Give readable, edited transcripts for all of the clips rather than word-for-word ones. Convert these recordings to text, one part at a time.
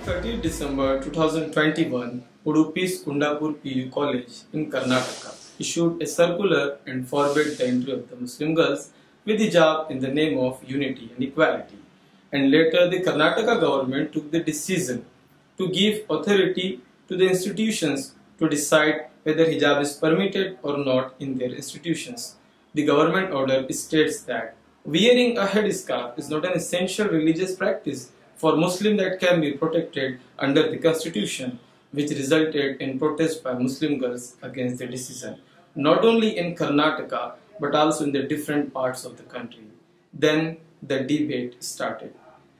30 December 2021, Udupi's Kundapur PU College in Karnataka issued a circular and forbade the entry of the Muslim girls with hijab in the name of unity and equality. And later the Karnataka government took the decision to give authority to the institutions to decide whether hijab is permitted or not in their institutions. The government order states that wearing a headscarf is not an essential religious practice for Muslims that can be protected under the constitution, which resulted in protests by Muslim girls against the decision, not only in Karnataka but also in the different parts of the country. Then the debate started.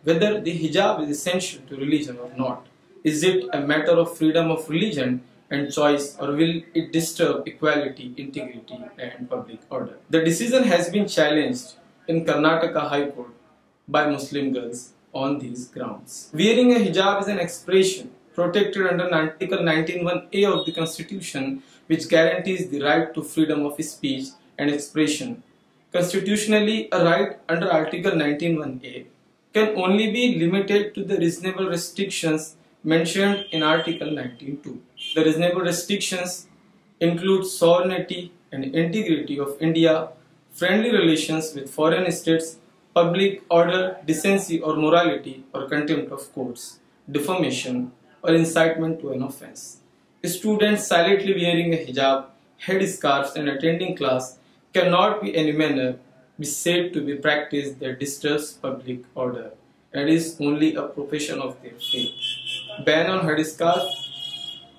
Whether the hijab is essential to religion or not. Is it a matter of freedom of religion and choice, or will it disturb equality, integrity and public order? The decision has been challenged in Karnataka High Court by Muslim girls on these grounds. Wearing a hijab is an expression protected under Article 19(1)(a) of the Constitution, which guarantees the right to freedom of speech and expression. Constitutionally, a right under Article 19(1)(a) can only be limited to the reasonable restrictions mentioned in Article 19(2). The reasonable restrictions include sovereignty and integrity of India, friendly relations with foreign states, public order, decency or morality or contempt of courts, defamation or incitement to an offense. Students silently wearing a hijab, headscarves and attending class cannot be in any manner be said to be practice that disturbs public order and is only a profession of their faith. Ban on headscarf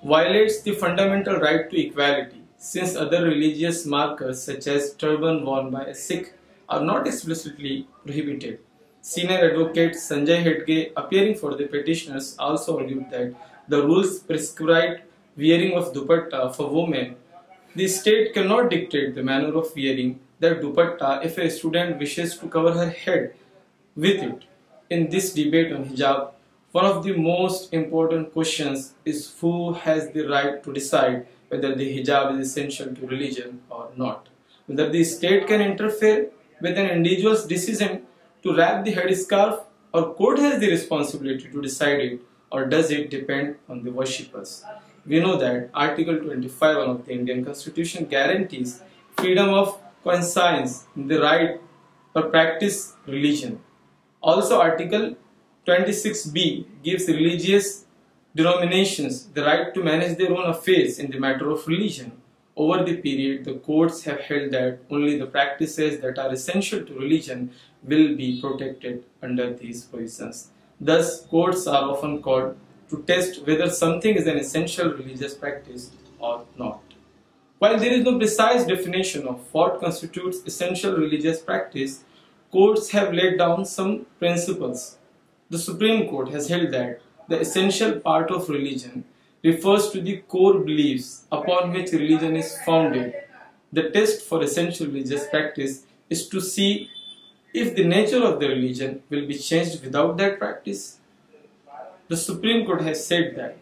violates the fundamental right to equality, since other religious markers such as turban worn by a Sikh are not explicitly prohibited. Senior advocate Sanjay Hedge, appearing for the petitioners, also argued that the rules prescribe wearing of dupatta for women. The state cannot dictate the manner of wearing that dupatta if a student wishes to cover her head with it. In this debate on hijab, one of the most important questions is who has the right to decide whether the hijab is essential to religion or not. Whether the state can interfere with an individual's decision to wrap the headscarf, or court has the responsibility to decide it, or does it depend on the worshippers? We know that Article 25 of the Indian Constitution guarantees freedom of conscience, the right to practice religion. Also, Article 26b gives religious denominations the right to manage their own affairs in the matter of religion. Over the period, the courts have held that only the practices that are essential to religion will be protected under these provisions. Thus, courts are often called to test whether something is an essential religious practice or not. While there is no precise definition of what constitutes essential religious practice, courts have laid down some principles. The Supreme Court has held that the essential part of religion refers to the core beliefs upon which religion is founded. The test for essential religious practice is to see if the nature of the religion will be changed without that practice. The Supreme Court has said that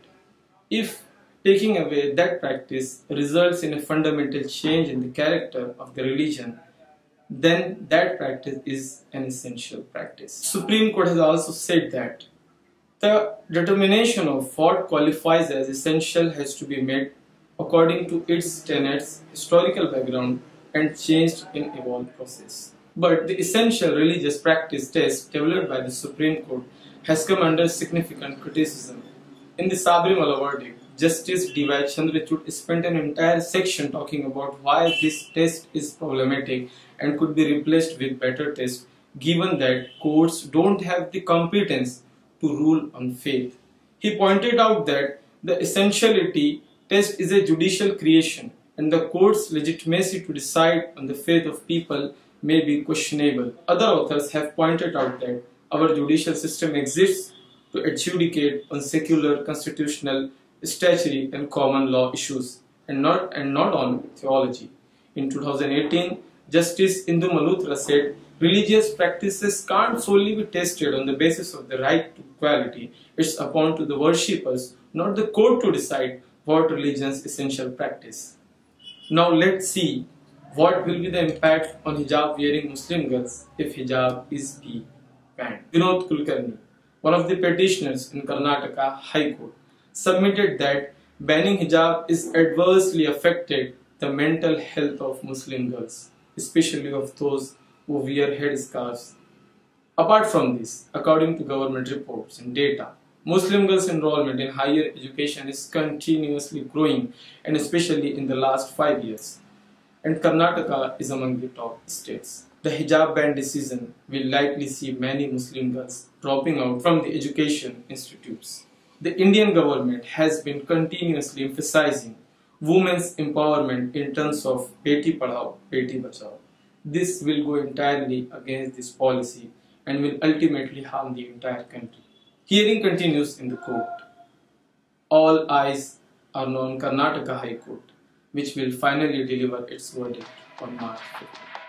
if taking away that practice results in a fundamental change in the character of the religion, then that practice is an essential practice. Supreme Court has also said that the determination of what qualifies as essential has to be made according to its tenets, historical background and changed in evolved process. But the essential religious practice test developed by the Supreme Court has come under significant criticism. In the Sabrimala verdict, Justice D.Y. Chandrachud spent an entire section talking about why this test is problematic and could be replaced with better tests, given that courts don't have the competence to rule on faith. He pointed out that the essentiality test is a judicial creation and the court's legitimacy to decide on the faith of people may be questionable. Other authors have pointed out that our judicial system exists to adjudicate on secular, constitutional, statutory and common law issues and not on theology. In 2018, Justice Indu Malhotra said, religious practices can't solely be tested on the basis of the right to equality. It's upon to the worshippers, not the court, to decide what religion's essential practice. Now let's see what will be the impact on hijab wearing Muslim girls if hijab is banned. Vinod Kulkarni, one of the petitioners in Karnataka High Court, submitted that banning hijab is adversely affected the mental health of Muslim girls, especially of those who wear headscarves. Apart from this, according to government reports and data, Muslim girls' enrollment in higher education is continuously growing, and especially in the last 5 years. And Karnataka is among the top states. The hijab ban decision will likely see many Muslim girls dropping out from the education institutes. The Indian government has been continuously emphasizing women's empowerment in terms of Beti Padhao, Beti Bachao. This will go entirely against this policy and will ultimately harm the entire country. Hearing continues in the court. All eyes are on Karnataka High Court, which will finally deliver its verdict on March 5th.